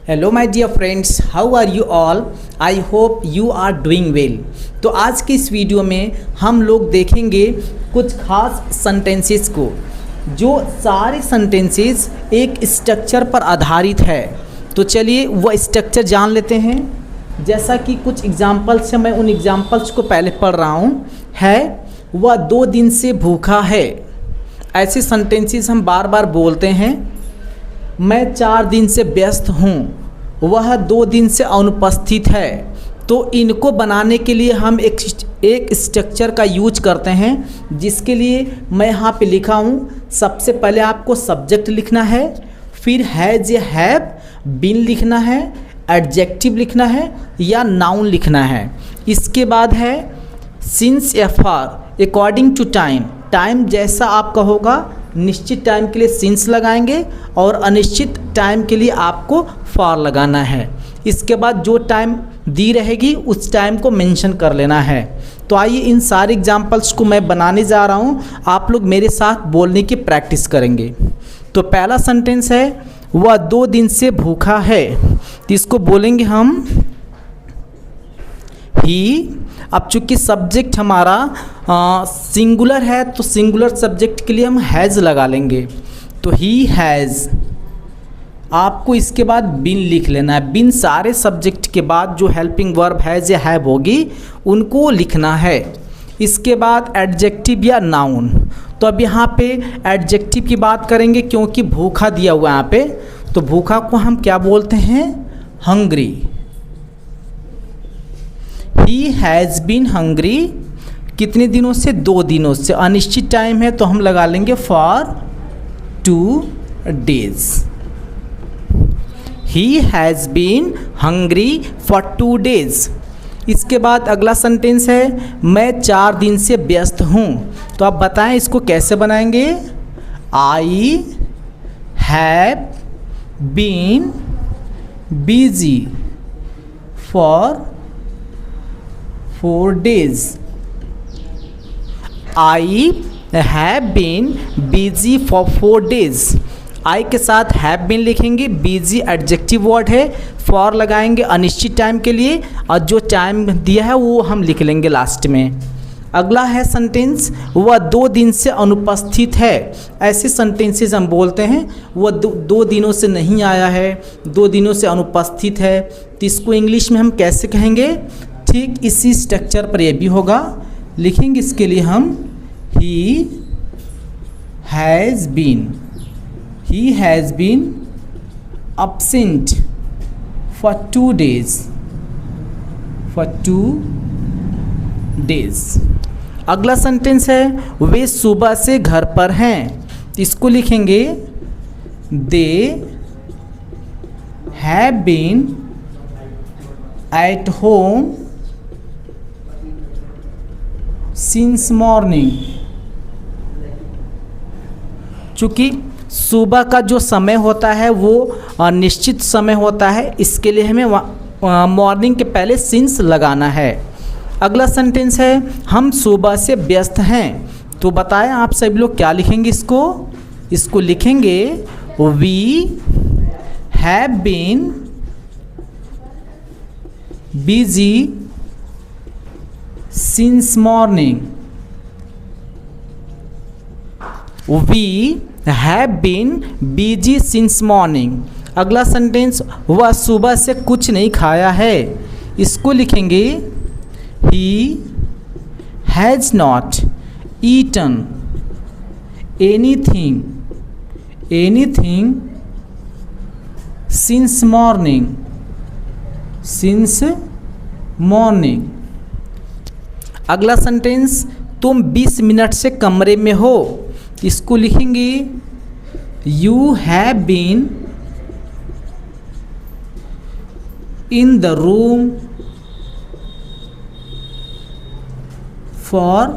Hello my dear friends, how are you all. I hope you are doing well. तो आज की इस video में हम लोग देखेंगे कुछ खास सेंटेंसेस को, जो सारे सेंटेंसेस एक स्ट्रक्चर पर आधारित है। तो चलिए वह स्ट्रक्चर जान लेते हैं। जैसा कि कुछ एग्जाम्पल्स हैं, मैं उन एग्जाम्पल्स को पहले पढ़ रहा हूँ। है वह 2 दिन से भूखा है। ऐसे सेंटेंसेस हम बार बार बोलते हैं। मैं 4 दिन से व्यस्त हूँ, वह 2 दिन से अनुपस्थित है। तो इनको बनाने के लिए हम एक स्ट्रक्चर का यूज करते हैं, जिसके लिए मैं यहाँ पे लिखा हूँ। सबसे पहले आपको सब्जेक्ट लिखना है, फिर हैज़ या हैव, बीन लिखना है, एडजेक्टिव लिखना है या नाउन लिखना है। इसके बाद है सिंस या for, according to time. Time जैसा आपका होगा, निश्चित टाइम के लिए सिंस लगाएंगे और अनिश्चित टाइम के लिए आपको फॉर लगाना है। इसके बाद जो टाइम दी रहेगी उस टाइम को मेंशन कर लेना है। तो आइए इन सारे एग्जाम्पल्स को मैं बनाने जा रहा हूँ, आप लोग मेरे साथ बोलने की प्रैक्टिस करेंगे। तो पहला सेंटेंस है वह 2 दिन से भूखा है। तो इसको बोलेंगे हम ही। अब चूँकि सब्जेक्ट हमारा सिंगुलर है, तो सिंगुलर सब्जेक्ट के लिए हम हैज़ लगा लेंगे। तो ही हैज़। आपको इसके बाद बीन लिख लेना है। बीन सारे सब्जेक्ट के बाद जो हेल्पिंग वर्ब हैज़ या हैव होगी उनको लिखना है। इसके बाद एडजेक्टिव या नाउन। तो अब यहाँ पे एडजेक्टिव की बात करेंगे, क्योंकि भूखा दिया हुआ है यहाँ पे। तो भूखा को हम क्या बोलते हैं? Hungry. He has been hungry। कितने दिनों से? 2 दिनों से। अनिश्चित टाइम है तो हम लगा लेंगे for 2 days। He has been hungry for 2 days। इसके बाद अगला सेंटेंस है मैं 4 दिन से व्यस्त हूँ। तो आप बताएं इसको कैसे बनाएंगे? I have been busy for 4 days। I have been busy for 4 days। I के साथ have been लिखेंगे, busy एडजेक्टिव वर्ड है, for लगाएंगे अनिश्चित टाइम के लिए, और जो टाइम दिया है वो हम लिख लेंगे लास्ट में। अगला है सेंटेंस वह 2 दिन से अनुपस्थित है। ऐसे सेंटेंसेस हम बोलते हैं वह 2 दिनों से नहीं आया है, 2 दिनों से अनुपस्थित है। तो इसको इंग्लिश में हम कैसे कहेंगे? ठीक इसी स्ट्रक्चर पर ये भी होगा। लिखेंगे इसके लिए हम he has been absent for 2 days। अगला सेंटेंस है वे सुबह से घर पर हैं। इसको लिखेंगे they have been at home since morning. चूँकि सुबह का जो समय होता है वो निश्चित समय होता है, इसके लिए हमें मॉर्निंग के पहले सिंस लगाना है। अगला सेंटेंस है हम सुबह से व्यस्त हैं। तो बताएं आप सभी लोग क्या लिखेंगे इसको लिखेंगे we have been busy since morning. We have been busy since morning. अगला सेंटेंस वह सुबह से कुछ नहीं खाया है। इसको लिखेंगे he has not eaten anything since morning. अगला सेंटेंस तुम 20 मिनट से कमरे में हो। इसको लिखेंगे you have been in the room for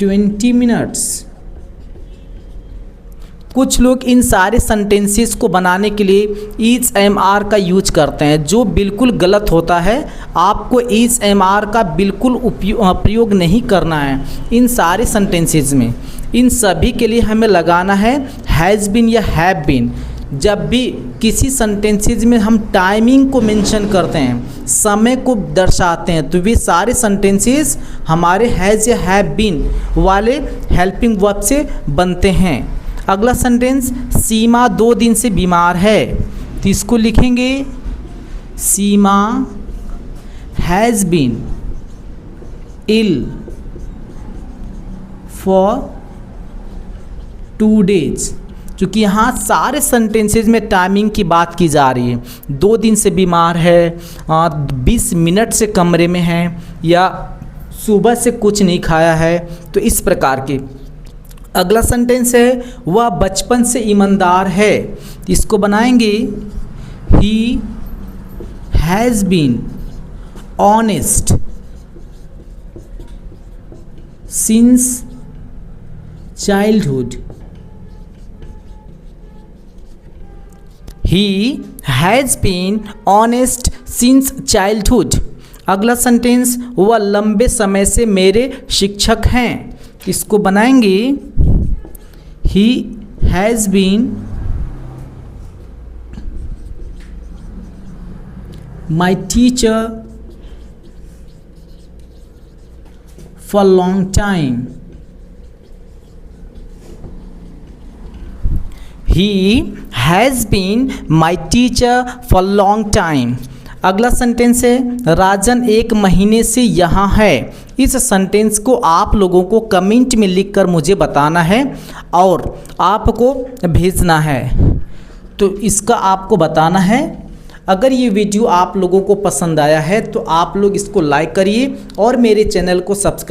20 minutes. कुछ लोग इन सारे सेंटेंसेस को बनाने के लिए ईच एम आर का यूज करते हैं, जो बिल्कुल गलत होता है। आपको ईच एम आर का बिल्कुल प्रयोग नहीं करना है इन सारे सेंटेंसेस में। इन सभी के लिए हमें लगाना है हैज़ बीन या हैव बीन। जब भी किसी सेंटेंसेज में हम टाइमिंग को मेंशन करते हैं, समय को दर्शाते हैं, तो वे सारे सेंटेंसेस हमारे हैज़ या हैव बीन वाले हेल्पिंग वर्ब से बनते हैं। अगला सेंटेंस, सीमा 2 दिन से बीमार है, तो इसको लिखेंगे Seema has been ill for 2 days। चूँकि यहाँ सारे सेंटेंसेज में टाइमिंग की बात की जा रही है, 2 दिन से बीमार है, 20 मिनट से कमरे में है, या सुबह से कुछ नहीं खाया है, तो इस प्रकार के। अगला सेंटेंस है, वह बचपन से ईमानदार है, इसको बनाएंगे he has been honest since childhood. He has been honest since childhood। अगला सेंटेंस, वह लंबे समय से मेरे शिक्षक हैं, इसको बनाएंगे He has been my teacher for a long time। He has been my teacher for a long time। अगला सेंटेंस है, राजन 1 महीने से यहाँ है। इस सेंटेंस को आप लोगों को कमेंट में लिखकर मुझे बताना है और आपको भेजना है, तो इसका आपको बताना है। अगर ये वीडियो आप लोगों को पसंद आया है तो आप लोग इसको लाइक करिए और मेरे चैनल को सब्सक्राइब